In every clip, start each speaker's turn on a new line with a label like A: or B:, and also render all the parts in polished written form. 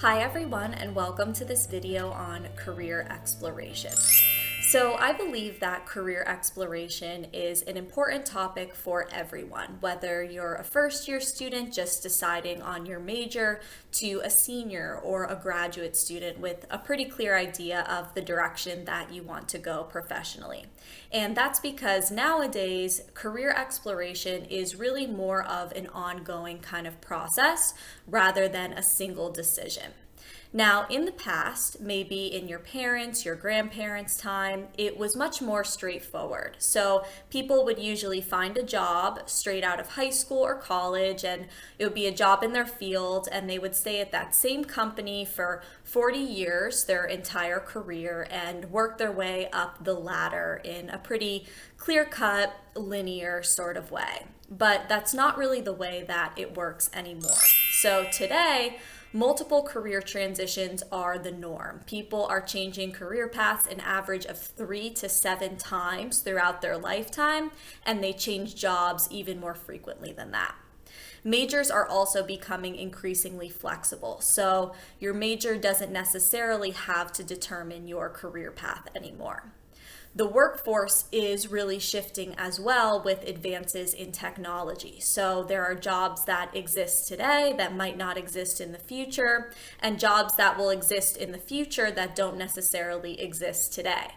A: Hi everyone, and welcome to this video on career exploration. So I believe that career exploration is an important topic for everyone, whether you're a first-year student just deciding on your major to a senior or a graduate student with a pretty clear idea of the direction that you want to go professionally. And that's because nowadays career exploration is really more of an ongoing kind of process rather than a single decision. Now, in the past, maybe in your parents', your grandparents' time, it was much more straightforward. So people would usually find a job straight out of high school or college, and it would be a job in their field, and they would stay at that same company for 40 years, their entire career, and work their way up the ladder in a pretty clear-cut, linear sort of way. But that's not really the way that it works anymore. So today, multiple career transitions are the norm. People are changing career paths an average of 3 to 7 times throughout their lifetime, and they change jobs even more frequently than that. Majors are also becoming increasingly flexible, so your major doesn't necessarily have to determine your career path anymore. The workforce is really shifting as well with advances in technology. So there are jobs that exist today that might not exist in the future, and jobs that will exist in the future that don't necessarily exist today.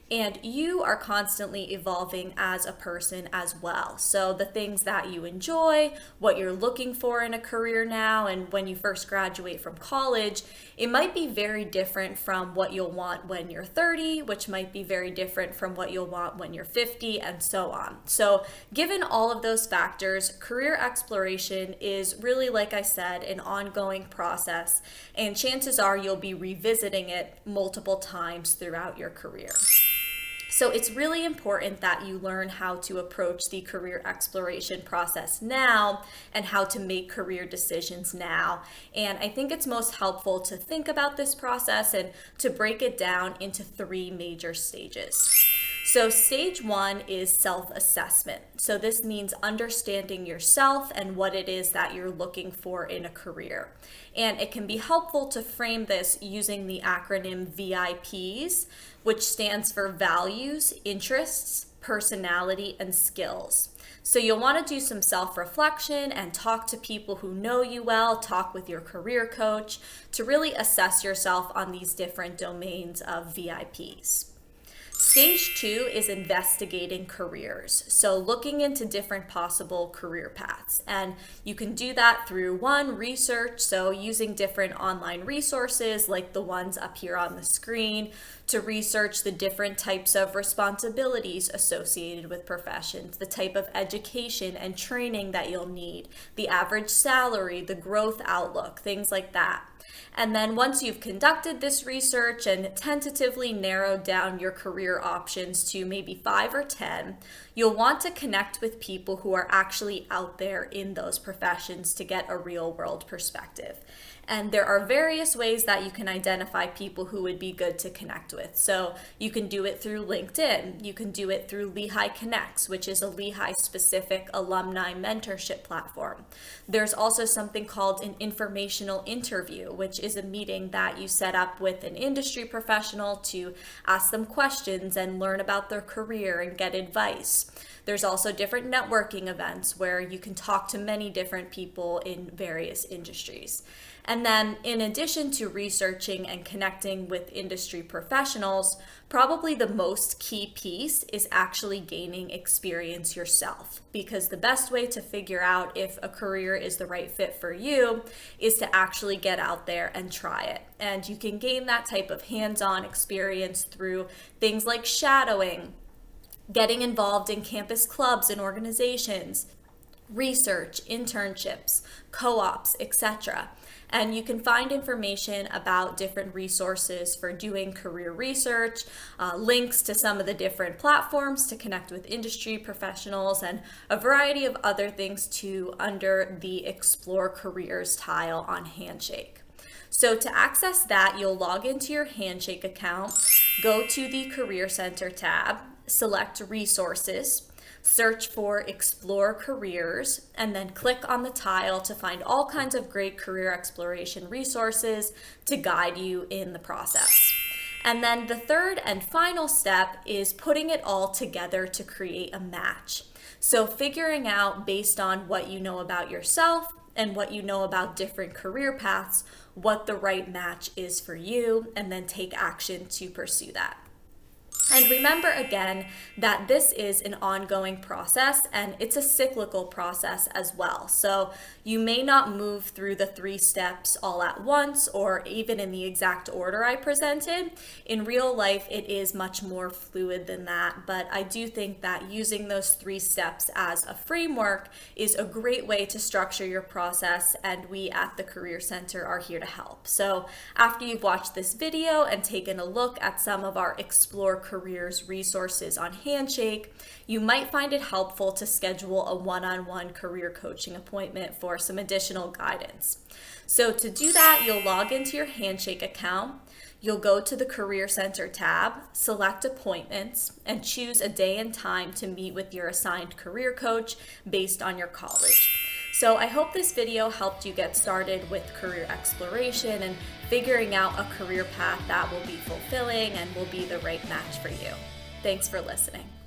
A: And you are constantly evolving as a person as well. So the things that you enjoy, what you're looking for in a career now, and when you first graduate from college, it might be very different from what you'll want when you're 30, which might be very different from what you'll want when you're 50, and so on. So given all of those factors, career exploration is really, like I said, an ongoing process, and chances are you'll be revisiting it multiple times throughout your career. So it's really important that you learn how to approach the career exploration process now and how to make career decisions now. And I think it's most helpful to think about this process and to break it down into 3 major stages. So stage 1 is self-assessment. So this means understanding yourself and what it is that you're looking for in a career. And it can be helpful to frame this using the acronym VIPs, which stands for values, interests, personality, and skills. So you'll want to do some self-reflection and talk to people who know you well, talk with your career coach to really assess yourself on these different domains of VIPs. Stage 2 is investigating careers. So looking into different possible career paths. And you can do that through research. So using different online resources like the ones up here on the screen to research the different types of responsibilities associated with professions, the type of education and training that you'll need, the average salary, the growth outlook, things like that. And then once you've conducted this research and tentatively narrowed down your career options to maybe 5 or 10, you'll want to connect with people who are actually out there in those professions to get a real world perspective. And there are various ways that you can identify people who would be good to connect with. So you can do it through LinkedIn. You can do it through Lehigh Connects, which is a Lehigh-specific alumni mentorship platform. There's also something called an informational interview, which is a meeting that you set up with an industry professional to ask them questions and learn about their career and get advice. There's also different networking events where you can talk to many different people in various industries. And then in addition to researching and connecting with industry professionals, probably the most key piece is actually gaining experience yourself, because the best way to figure out if a career is the right fit for you is to actually get out there and try it. And you can gain that type of hands-on experience through things like shadowing, getting involved in campus clubs and organizations, research, internships, co-ops, etc. And you can find information about different resources for doing career research, links to some of the different platforms to connect with industry professionals, and a variety of other things too under the Explore Careers tile on Handshake. So to access that, you'll log into your Handshake account, go to the Career Center tab, select Resources, search for Explore Careers, and then click on the tile to find all kinds of great career exploration resources to guide you in the process. And then the third and final step is putting it all together to create a match. So figuring out, based on what you know about yourself and what you know about different career paths, what the right match is for you, and then take action to pursue that. And remember again that this is an ongoing process and it's a cyclical process as well. So you may not move through the 3 steps all at once or even in the exact order I presented. In real life, it is much more fluid than that, but I do think that using those 3 steps as a framework is a great way to structure your process, and we at the Career Center are here to help. So after you've watched this video and taken a look at some of our Explore Careers resources on Handshake, you might find it helpful to schedule a one-on-one career coaching appointment for some additional guidance. So to do that, you'll log into your Handshake account, you'll go to the Career Center tab, select Appointments, and choose a day and time to meet with your assigned career coach based on your college. So I hope this video helped you get started with career exploration and figuring out a career path that will be fulfilling and will be the right match for you. Thanks for listening.